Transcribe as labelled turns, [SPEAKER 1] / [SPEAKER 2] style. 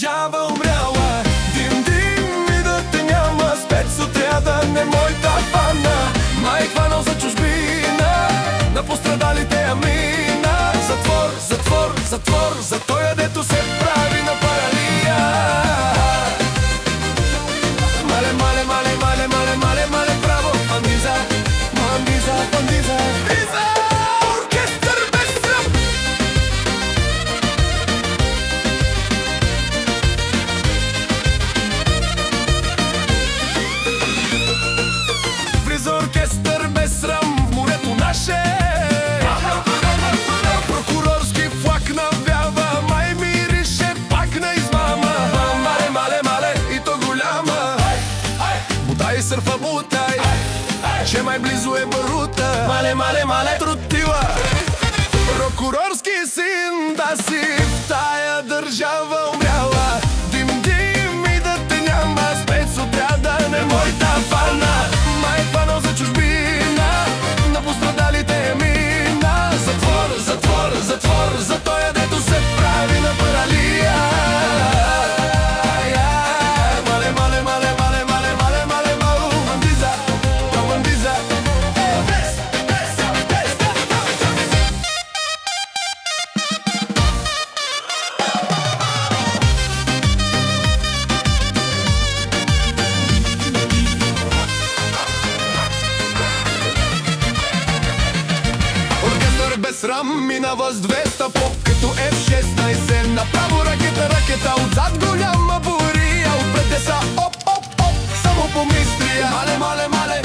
[SPEAKER 1] държава умряла. Дим, дим и да те няма, спецотряда не моята фана. Май хванал за чужбина, на пострадалите амина. Затвор, затвор, затвор, за тоя дето се прави на паралия. Мале, мале, мале, мале, мале, мале, мале, браво, Фандиза, Фандиза, Фандиза, Фандиза. Оркестър без срам. Влиза оркестър без срам в морето наше. Прокурорски флаг навява, май мирише пак на измама. Мале, мале, мале, и то голяма. Бутай сърфа, бутай, че май близо е барута. Мале, мале, мале, тротила. Прокурорски син да си в тая държава умряла. Дим, дим и да те няма, спецотряда не моята фана. Май хванал за чужбина, на пострадалите мина. Затвор, затвор, затвор, за тоя дето се прави на паралия. Мале, мале, мале, мале, мале, мале, мале, мале, Фандиза, Фандиза. Оркестър без срам минава с 200 по като F-16. Направо ракета, ракета, отзад голяма буря, отпред са оп, оп, оп, само помистрия. Мале, мале, мале,